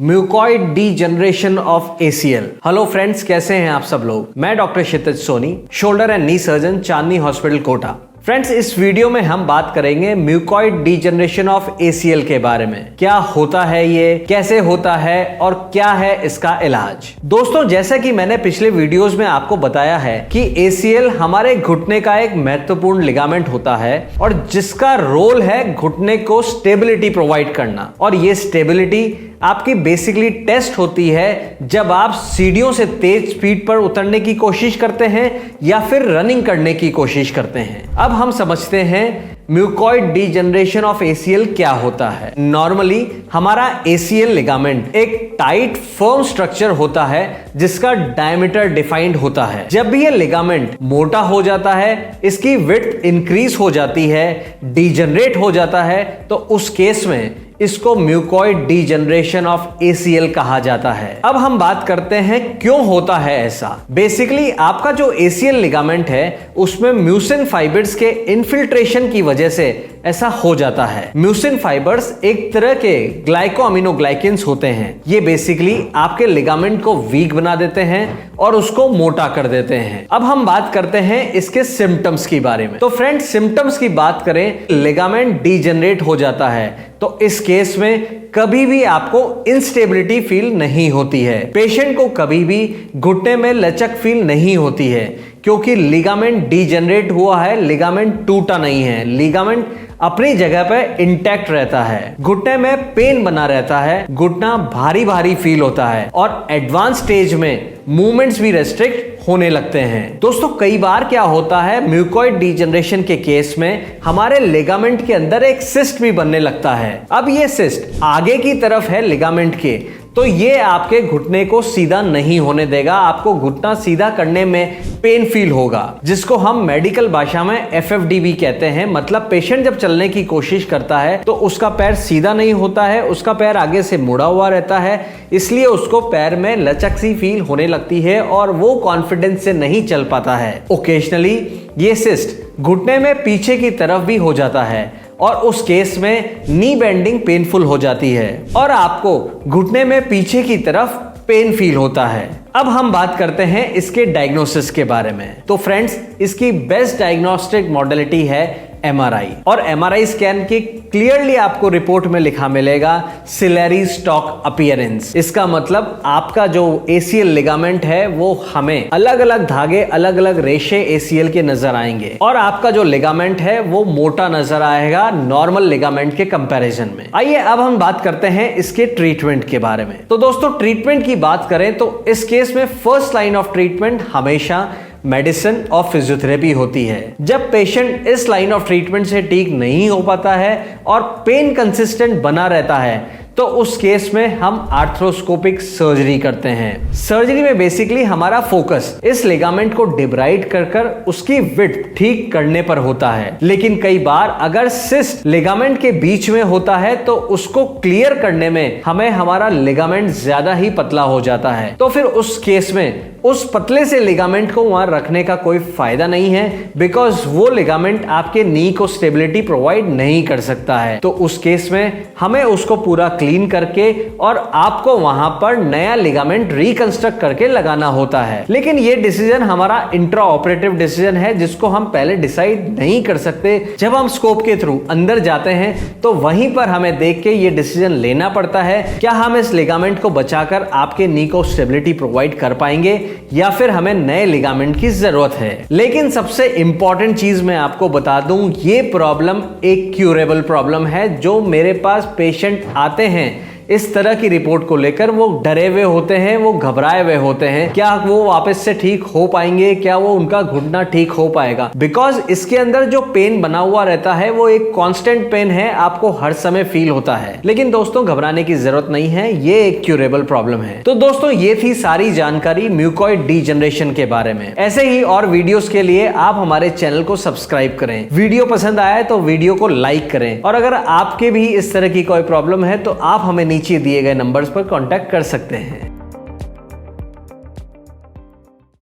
Mucoid degeneration of ACL। Hello friends, कैसे हैं आप सब लोग। मैं doctor Kshitij Soni, shoulder and knee surgeon, Chandni hospital Kota. Friends, इस वीडियो में हम बात करेंगे म्यूकॉइड डीजनरेशन ऑफ ACL के बारे में। क्या होता है ये, कैसे होता है और क्या है इसका इलाज। दोस्तों, जैसा कि मैंने पिछले वीडियोस में आपको बताया है कि ACL हमारे घुटने का एक महत्वपूर्ण लिगामेंट होता है और जिसका रोल है घुटने को स्टेबिलिटी प्रोवाइड करना। और ये स्टेबिलिटी आपकी बेसिकली टेस्ट होती है जब आप सीढ़ियों से तेज स्पीड पर उतरने की कोशिश करते हैं या फिर रनिंग करने की कोशिश करते हैं। अब हम समझते हैं म्यूकॉइड डीजनरेशन ऑफ ACL क्या होता है। नॉर्मली हमारा ACL लिगामेंट एक टाइट फर्म स्ट्रक्चर होता है जिसका डायमीटर डिफाइंड होता है। जब भी ये लिगामेंट मोटा हो जाता है, इसकी विड्थ इंक्रीज हो जाती है, डीजनरेट हो जाता है, तो उस केस में इसको म्यूकॉइड डीजनरेशन ऑफ ACL कहा जाता है। अब हम बात करते हैं क्यों होता है ऐसा। बेसिकली आपका जो ACL लिगामेंट है उसमें म्यूसिन फाइबर्स के इन्फिल्ट्रेशन की वजह से ऐसा हो जाता है। म्यूसिन फाइबर्स एक तरह के ग्लाइकोअमिनोग्लाइकेंस होते हैं। ये बेसिकली आपके लिगामेंट को वीक बना देते हैं और उसको मोटा कर देते हैं। अब हम बात करते हैं इसके सिम्टम्स की बारे में। तो फ्रेंड्स, सिम्टम्स की बात करें, लिगामेंट डीजनरेट हो जाता है तो इस केस में कभी भी आपको इंस्टेबिलिटी फील नहीं होती है। पेशेंट को कभी भी घुटने में लचक फील नहीं होती है क्योंकि लिगामेंट डीजनरेट हुआ है, लिगामेंट टूटा नहीं है, लिगामेंट अपनी जगह पे इंटैक्ट रहता है। घुटने में पेन बना रहता है, घुटना भारी भारी फील होता है और एडवांस स्टेज में मूवमेंट्स भी रेस्ट्रिक्ट होने लगते हैं। दोस्तों, कई बार क्या होता है, म्यूकॉइड डीजनरेशन के केस में हमारे लिगामेंट के अंदर एक सिस्ट भी बनने लगता है। अब ये सिस्ट आगे की तरफ है लिगामेंट के, तो ये आपके घुटने को सीधा नहीं होने देगा। आपको घुटना सीधा करने में पेन फील होगा, जिसको हम मेडिकल भाषा में FFD भी कहते हैं। मतलब पेशेंट जब चलने की कोशिश करता है तो उसका पैर सीधा नहीं होता है, उसका पैर आगे से मुड़ा हुआ रहता है, इसलिए उसको पैर में लचक सी फील होने लगती है और वो कॉन्फिडेंस से नहीं चल पाता है। ओकेजनली ये सिस्ट घुटने में पीछे की तरफ भी हो जाता है और उस केस में नी बेंडिंग पेनफुल हो जाती है और आपको घुटने में पीछे की तरफ पेन फील होता है। अब हम बात करते हैं इसके डायग्नोसिस के बारे में। तो फ्रेंड्स, इसकी बेस्ट डायग्नोस्टिक मॉडलिटी है MRI। और MRI स्कैन की क्लियरली आपको रिपोर्ट में लिखा मिलेगा सिलेरी स्टॉक अपीयरेंस। इसका मतलब आपका जो ACL लिगामेंट है वो हमें अलग अलग धागे, अलग अलग रेशे ACL के नजर आएंगे और आपका जो लिगामेंट है वो मोटा नजर आएगा नॉर्मल लिगामेंट के कंपैरिजन में। आइए अब हम बात करते हैं इसके ट्रीटमेंट के बारे में। तो दोस्तों, ट्रीटमेंट की बात करें तो इस केस में फर्स्ट लाइन ऑफ ट्रीटमेंट हमेशा मेडिसिन और फिजियोथेरेपी होती है। जब पेशेंट इस लाइन ऑफ ट्रीटमेंट से ठीक नहीं हो पाता है और पेन कंसिस्टेंट बना रहता है तो उस केस में हम आर्थ्रोस्कोपिक सर्जरी करते हैं। सर्जरी में बेसिकली हमारा फोकस इस लिगामेंट को डिब्राइड कर उसकी विड्थ ठीक करने पर होता है। लेकिन कई बार अगर सिस्ट लिगामेंट के बीच में होता है तो उसको क्लियर करने में हमें हमारा लिगामेंट ज्यादा ही पतला हो जाता है, तो फिर उस केस में उस पतले से लिगामेंट को वहां रखने का कोई फायदा नहीं है, बिकॉज वो लिगामेंट आपके नी को स्टेबिलिटी प्रोवाइड नहीं कर सकता है। तो उस केस में हमें उसको पूरा क्लीन करके और आपको वहां पर नया लिगामेंट रिकंस्ट्रक्ट करके लगाना होता है। लेकिन ये डिसीजन हमारा इंट्रा ऑपरेटिव डिसीजन है जिसको हम पहले डिसाइड नहीं कर सकते। जब हम स्कोप के थ्रू अंदर जाते हैं तो वहीं पर हमें देख के ये डिसीजन लेना पड़ता है, क्या हम इस लिगामेंट को बचाकर आपके नी को स्टेबिलिटी प्रोवाइड कर पाएंगे या फिर हमें नए लिगामेंट की जरूरत है। लेकिन सबसे इंपॉर्टेंट चीज मैं आपको बता दूं, ये प्रॉब्लम एक क्यूरेबल प्रॉब्लम है। जो मेरे पास पेशेंट आते हैं इस तरह की रिपोर्ट को लेकर, वो डरे हुए होते हैं, वो घबराए हुए होते हैं, क्या वो वापस से ठीक हो पाएंगे, क्या वो उनका घुटना ठीक हो पाएगा। बिकॉज इसके अंदर जो पेन बना हुआ रहता है वो एक कांस्टेंट पेन है, आपको हर समय फील होता है। लेकिन दोस्तों, घबराने की जरूरत नहीं है, ये एक क्यूरेबल प्रॉब्लम है। तो दोस्तों, ये थी सारी जानकारी म्यूकॉइड डीजनरेशन के बारे में। ऐसे ही और वीडियोस के लिए आप हमारे चैनल को सब्सक्राइब करें। वीडियो पसंद आया तो वीडियो को लाइक करें और अगर आपके भी इस तरह की कोई प्रॉब्लम है तो आप हमें नीचे दिए गए नंबर्स पर कांटेक्ट कर सकते हैं।